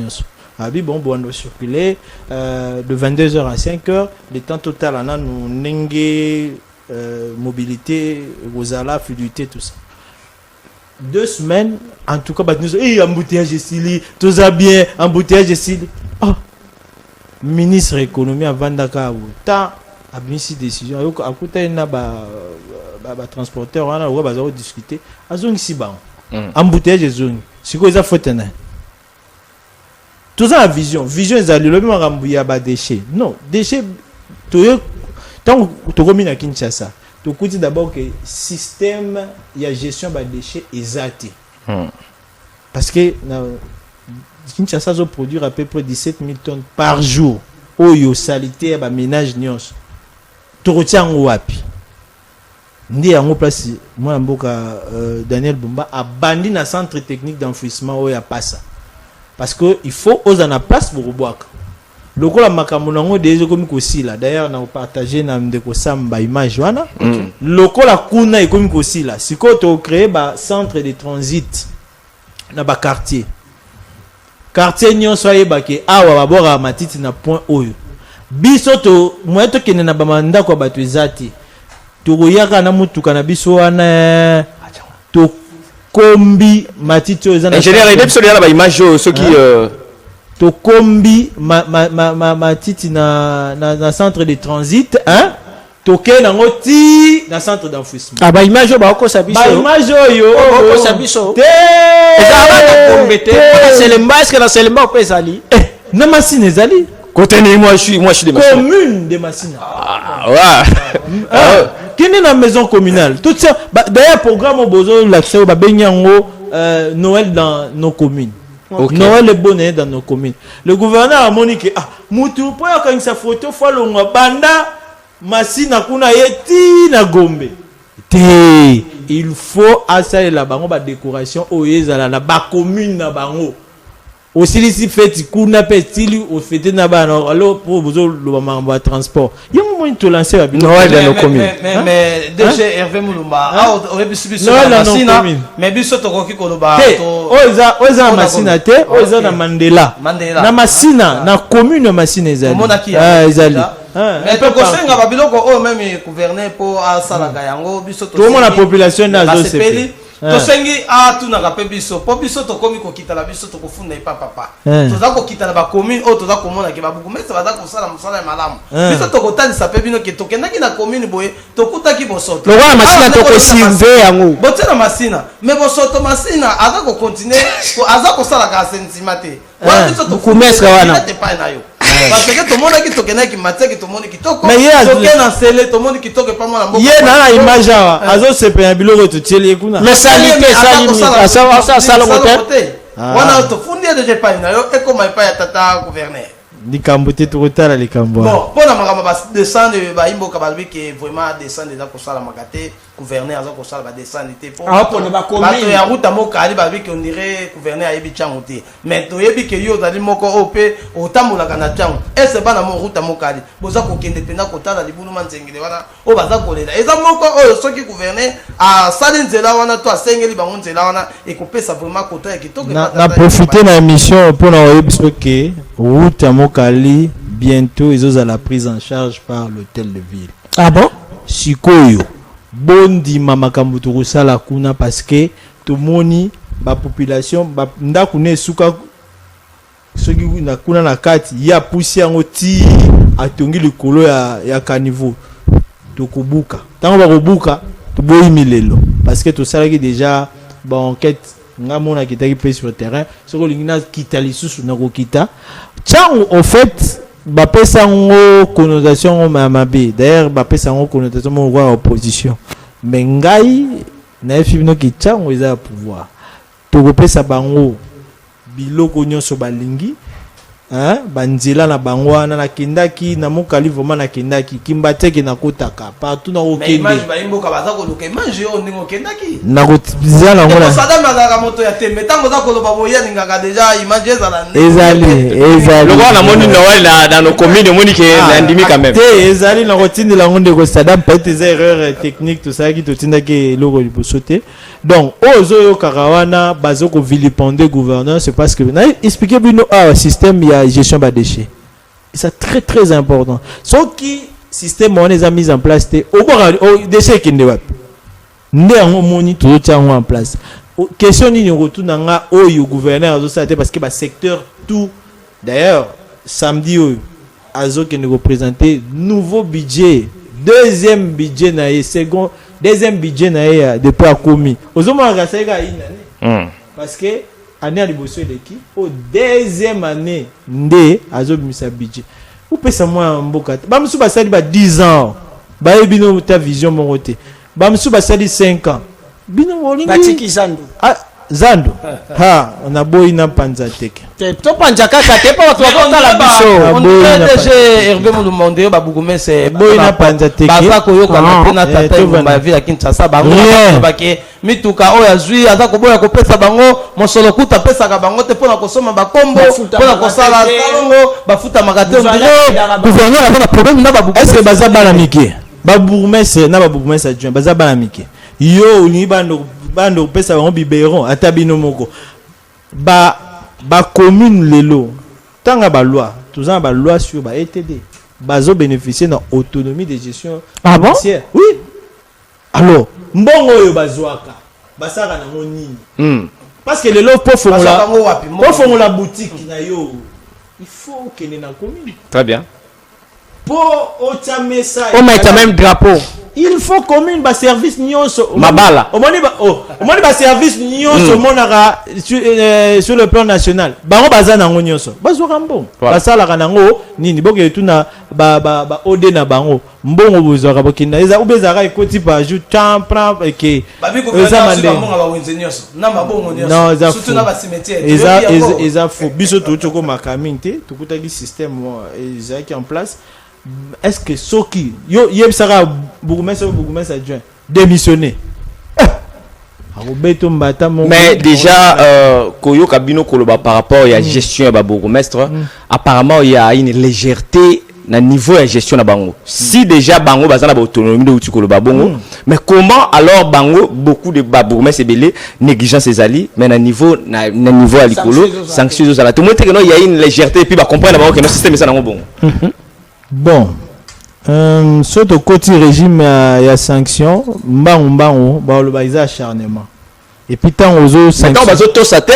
[SPEAKER 4] bon on doit circuler de 22h à 5h. Le temps total on a nous n'engue mobilité, rosala, fluidité, tout ça. 2 semaines, en tout cas, nous embouteillage ici, tout ça bien, embouteillage ici. Ministre économie avant Dakar tant a bien si décision à côté na ba transporteur on a ba discuter azongi si ba embouteillage zone siko za faute na tout ça vision ezali le même rambuya ba déchets non déchets to tant to komi na Kinshasa to kuti d'abord que système ya gestion ba déchets ezati parce que Kinshasa zo produire à peu près 17 000 tonnes par jour. Oyo salité ba ménage nyonso. Torotian wapi. Ndi yango place moi mboka Daniel Bumba a bandi na centre technique d'enfouissement oyo passa. Parce que il faut oza na place pour boaka. Lokola makambo nango dezo komi kosila. D'ailleurs na partager na ndeko samba image wana. Lokola kuna ekomi kosila. Siko to créer ba centre de transit na ba quartier. Quartier nyonso ayebake awa babora matiti na point oyo biso to moyeto kene na bamanda kwa bato ezati to koyaka na mutuka na biso wana to kombi matiti oyo ezana
[SPEAKER 1] ingénieur et biso ya ba image ceux qui
[SPEAKER 4] to kombi matiti na centre de transit hein toke nango ti na centre d'enfouissement
[SPEAKER 2] ba image ba ko sabiso
[SPEAKER 4] ba image oyo
[SPEAKER 2] ko sabiso ezala kombete c'est le masque na seulement ko ezali
[SPEAKER 4] na machine ezali
[SPEAKER 1] côté ni moi je suis de Massina
[SPEAKER 4] commune de Massina
[SPEAKER 1] ouais
[SPEAKER 4] na maison communale tout ça d'ailleurs programme au besoin l'accès au babenyango Noël dans nos communes. Okay. Noël est bonnet dans nos communes. Le gouverneur a moniqué mutu po ya kanisa photo falonga banda Massina kuna yeti na Gombe. Il faut assailler la bango ba décoration oyezala na ba commune na bango. Aussi ici fête kuna petili au fête na ba alors pour besoin le ba transport. Il y a un moment to lancer la
[SPEAKER 1] Noël dans nos communes.
[SPEAKER 3] Mais déjà Hervé Moulumba aurait biso
[SPEAKER 4] na
[SPEAKER 3] Massina mais biso to koki koloba
[SPEAKER 4] to oza Massina te oza na Mandela na Massina na commune Massina ezali ezali
[SPEAKER 3] mais to kosenga ba biloko o même gouverner pour asalaka yango biso to
[SPEAKER 4] tout la population na zo sepeli
[SPEAKER 3] to sengi tuna ka pe biso po biso to komi ko kitala biso to kofunda ipa papa to za ko kitala ba commune o to za ko mona ke ba buku mesa ba za ko sala musala malamu biso to ko tandisa pe bino ke to kendaki na commune boye to kutaki bosoto
[SPEAKER 2] lo wa Massina to ko silve yango
[SPEAKER 3] botela Massina mais bosoto Massina aza ko continuer ko aza ko sala ka sentiment te wa biso to
[SPEAKER 2] kumesa wana
[SPEAKER 3] te pa na yo parce que tout le monde qui toque qui matin qui tout le monde qui toque
[SPEAKER 4] mais il y a
[SPEAKER 3] tout le monde qui toque pas moi la
[SPEAKER 4] il y a na image azo se pe biloko to tieli kuna
[SPEAKER 2] mais salité ça
[SPEAKER 3] salongote wana to fundi de pas na yo e comme pas ya tata gouverner
[SPEAKER 4] likambo te to kotala likambo
[SPEAKER 3] bon pona makamba ba descendre ba imboka ba que vraiment descendre za ko sala makate gouverner za ko sala ba descendre te pour
[SPEAKER 2] pona ba commune
[SPEAKER 3] ba ya ruta mokali ba que on dirait gouverner ayebi chango te mais to yebi que yo dali moko ope otambola kana chango et c'est pas na mo ruta mokali boza ko kende pena ko tala libulu manzengele wana o baza ko lela eza moko oyo soki gouverner a sali nzela wana to asengeli bango nzela wana et ko pesa vraiment kota ya kitoko
[SPEAKER 4] na profiter na émission pour na oyebi que ruta mokali bientôt ils ont la prise en charge par l'hôtel de ville.
[SPEAKER 2] Ah bon?
[SPEAKER 4] Sikoyo bondi mamakambu to sala kuna parce que to moni ba population ba ndakune suka soki na kuna na kati ya poussière yango ti atongi likolo ya caniveau tokobuka tango bakobuka toboyi milelo parce que tosalaki déjà ba enquête ngamona kitaki pe sur le terrain soko lingina kita lisusu na kokita tsango en fait bapesa ngo connotation mabe d'ailleurs bapesa ngo connotation mo wa opposition mais ngai na fibino ki tsango eza pouvoir tokopesa bango biloko nyonso balingi banzela na bango wana nakendaki na mokali vraiment nakendaki kimbateke nakotaka partout na okende
[SPEAKER 3] image ba imboka baza koluka image yo ndingo kendaki
[SPEAKER 4] nakozala ngona
[SPEAKER 3] sada mazaka moto ya tembe tango za koloba boya ningaka déjà image ezala
[SPEAKER 4] ezali
[SPEAKER 1] lokwa na moni Noël na nos communes moni ke na ndimi quand même
[SPEAKER 4] te ezali na kotindela ngo ndeko sada peut-être des erreurs techniques tout ça qui totindaki loko liboso te donc ozo karawana bazoko vilipender gouverneur c'est parce que na expliquer bino système ya gestion des déchets. C'est très très important. Ce qui système on a mis en place au déchet qui ne tout en place. Question ni retourne nga au gouverneur parce que le secteur tout d'ailleurs samedi azo qui nous représenter nouveau budget deuxième budget na second deuxième budget na depuis a commis aux hommes parce que année à liboso eleki au deuxième année nde azobimisa budget upesa mwa mboka bamsu basali ba 10 ans ba ebino ta vision mongote bamsu basali 5 ans bino bolingi
[SPEAKER 2] batiki zandu
[SPEAKER 4] zando on a boyi na panza teke
[SPEAKER 2] to panja kaka te pa watu wakotala biso
[SPEAKER 3] on DG Hervé Mulumondeo babugume c'est
[SPEAKER 4] boyi na panza teke
[SPEAKER 3] baza koyoka na pena tata ngomba vila Kinshasa bango bake mituka oyo azwi aza koboya kopesa bango mosolo kuta pesa ka bango te pona kosoma bakombo pona kosala salongo bafuta magate
[SPEAKER 2] gouverneur a problème na babugume
[SPEAKER 4] est-ce que baza bana mike babugume na babugume sa joint baza bana mike yo ni bando pesa bango biberon ata bino moko ba commune lelo tanga ba loi tous ba loi sur ba ETD bazo bénéficier na autonomie de gestion
[SPEAKER 2] financière.
[SPEAKER 4] Oui, alors mbongo yo bazwaka basaka na nini parce que lelo po fongola boutique na yo il faut que na commune
[SPEAKER 1] très bien
[SPEAKER 4] po otamesa
[SPEAKER 2] on met même drapeau
[SPEAKER 4] il faut commune ba service nyonso
[SPEAKER 1] mabala
[SPEAKER 4] omoni ba service nyonso monaka sur le plan national bango baza nango nyonso bazwaka mbongo basalaka nango nini boke tuna ba ode na bango mbongo bozwaka bokinda eza ubezaka ekoti pa ju tampra ke
[SPEAKER 3] eza mande ba wenze nyonso na mabongo nyonso surtout na ba cimetière
[SPEAKER 4] eza faux biso tuchoko makaming te tukutaki système eza qui en place. Est-ce que Soki yo yebsaka bourgmestre adjoint démissionner
[SPEAKER 1] mais déjà koyo kabino koloba par rapport à la gestion ya bourgmestre apparemment il y a une légèreté na niveau de gestion na bango si déjà bango bazana ba autonomie de uti koloba bongo mais comment alors bango beaucoup de bourgmestre belé négligence ezali mais na niveau à likolo sanctions aux ala tout monde que non il y a une légèreté et puis ba comprendre bango que le système ça nango bongo.
[SPEAKER 4] Bon, surtout côté régime ya sanction, mbangu ba acharnement. Et puis tant aux autres sanctions.
[SPEAKER 1] Tant aux autres saté,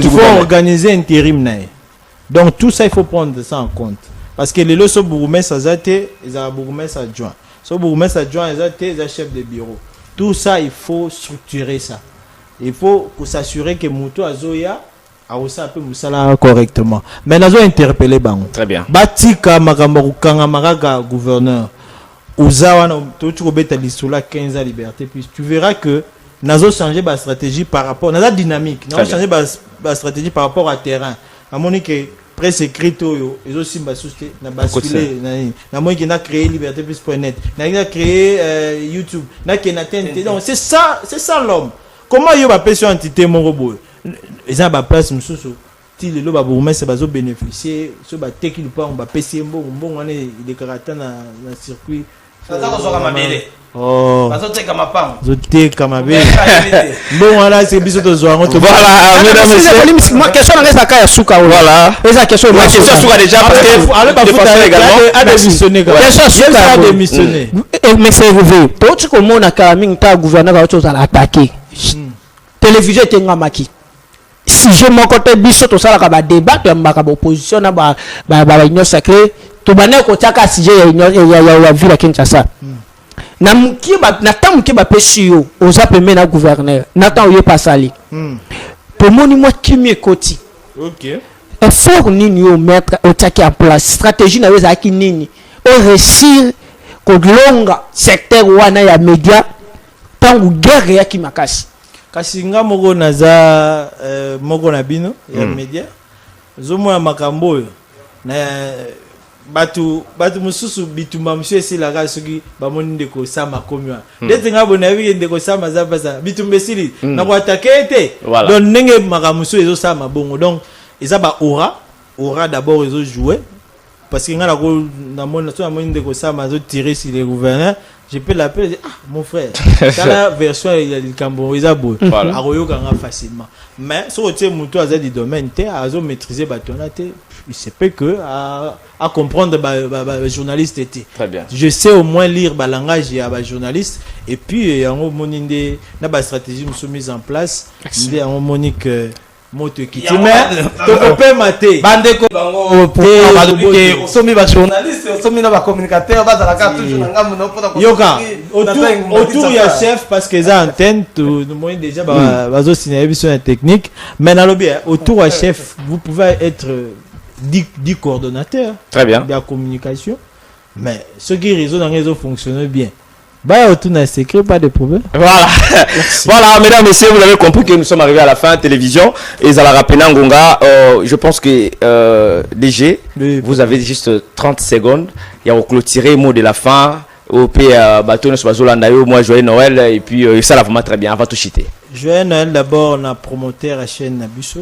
[SPEAKER 4] il faut organiser intérim nae. Donc tout ça il faut prendre ça en compte parce que les loso bourgmestre azate, ils a bourgmestre adjoint. So bourgmestre adjoint azate, ils a chef de bureau. Tout ça il faut structurer ça. Il faut s'assurer que muto azoya ça peut musala correctement mais nazo interpeller bango
[SPEAKER 1] très bien
[SPEAKER 4] batika makambo kanga maraga gouverneur uzawa na tu kobeta lisula 15 ans liberté puis tu verras que nazo changer ba stratégie par rapport nazo dynamique nazo changer ba stratégie par rapport à terrain à monique presse écrite yo ezo simba souste na basculer na moi qui na créé liberté plus.net na créé YouTube na qui na TNT donc c'est ça l'homme comment yo ba pression entité mon robot ils ont ba place mususu ti lelo ba bourgmestre bazo bénéficier so ba teki lu pa on ba pesi mbongo ane il déclarata na circuit
[SPEAKER 3] ça ko soka mabele bazo teka mapango
[SPEAKER 4] zo teka mabele bon voilà c'est biso to zo ngo to
[SPEAKER 1] voilà mesdames et messieurs
[SPEAKER 2] moi question na ngesa ka ya suka
[SPEAKER 1] voilà
[SPEAKER 2] eza question
[SPEAKER 1] suka déjà parce que
[SPEAKER 4] allez ba futa également a démissionné
[SPEAKER 2] question suka
[SPEAKER 4] a démissionné
[SPEAKER 2] mais c'est vrai to tu ko mona ka mingi ta gouverneur ka chose à attaquer télévision était ngamaki si je mon côté biso to sala ka ba débat to mbaka ba opposition na ba union sacrée to bana ko taka sije ya ville à Kinshasa na mkiba na tamu kiba pesio oza pembe na gouverneur na tan oye pasali pour moni moi kimi ekoti
[SPEAKER 4] OK
[SPEAKER 2] effort nini yo mettre au taki en place stratégie na weza ki nini o réussir ko longa secteur wana ya média tangu guerre ya kimakasi
[SPEAKER 4] kasi nga moko naza moko na bino ya média zomo ya makambo oyo na batu mususu bitumba monsieur silaka soki bamoni ndeko sama komwa ndete nga bona wi ndeko sama za pasa bitumba sili na ko attaquer te donc ndenge makamusu ezo sama bongo donc eza ba aura d'abord ezo jouer parce que nga na mona so amoni ndeko sama zo tirer sur les gouverneurs je peux l'appeler mon frère ça la version ya likambo eza boy akoyoka nga facilement mais so tie muto aza di domaine te azo maîtriser batona te il se peut que à comprendre journaliste était.
[SPEAKER 1] Très bien.
[SPEAKER 4] Je sais au moins lire le langage et à journaliste et puis en moninde na ba stratégie nous sont mises en place ndé en monique moto kiti mais to peut mater
[SPEAKER 3] bande ko bango pour somi ba journaliste somi na ba communicateur ba la carte toujours na ngamu no pour
[SPEAKER 4] yoka autour ya chef parce que ça antenne tout moyen déjà bazo signaler sur la technique mais na lobby autour ya chef vous pouvez être 10 coordonnateurs.
[SPEAKER 1] Très bien.
[SPEAKER 4] De la communication. Mais ce qui réseau dans les réseaux fonctionne bien. Bah, autour d'un secret, pas de problème.
[SPEAKER 1] Voilà. Voilà, mesdames, messieurs, vous avez compris que nous sommes arrivés à la fin télévision. Et Zala Ngonga, je pense que DG, vous avez juste 30 secondes. Il y a au clôturer mot de la fin. Au pays bateau sur Bazolandayo, moi joyeux Noël et puis ça va vraiment très bien, on va tout chiter.
[SPEAKER 4] Joyeux Noël d'abord na promoteur à chaîne Nabuso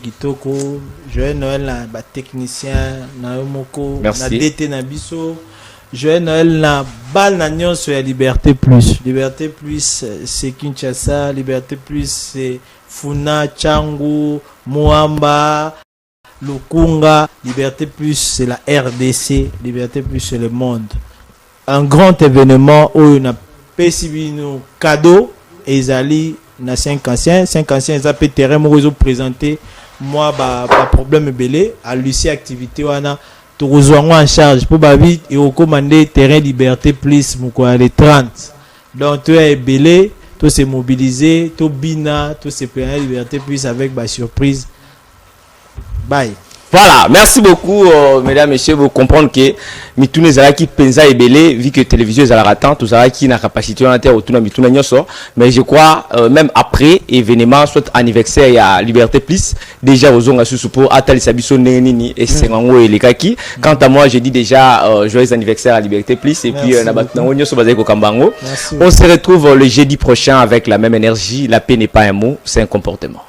[SPEAKER 4] Kitoko, joyeux Noël na ba technicien na Omoko, na DT Nabiso, joyeux Noël na bal na nyon sur la Liberté Plus. Liberté Plus c'est Kinshasa, Liberté Plus c'est Funa, Changu, Moamba, Lukunga, Liberté Plus c'est la RDC, Liberté Plus c'est le monde. Un grand événement où on a pécibi nos cadeaux et ils na 5 anciens ils ont pu terrain moi ils présenté moi ba problème belé à Lucie activité wana to rejoindre en charge pour ba vite et au commander terrain Liberté Plus moko les 30 donc tu es belé tout se mobiliser tout bina tout se prendre Liberté Plus avec ba surprise bye.
[SPEAKER 1] Voilà, merci beaucoup, mesdames, messieurs. Vous comprenez que Mitoune Zalaki Penza est belé, vu que télévision est à la ratant, tout ça qui n'a capacité en terre autour de Mitoune Nyoso. Mais je crois, même après événement, soit anniversaire, il y a Liberté Plus, déjà aux ondes sous pour Atali Sabiso Nenini et Sengango et les Kaki. Quant à moi, je dis déjà joyeux anniversaire à Liberté Plus et puis Nabatnango Nyoso Bazeko Kambango. On se retrouve le jeudi prochain avec la même énergie. La paix n'est pas un mot, c'est un comportement.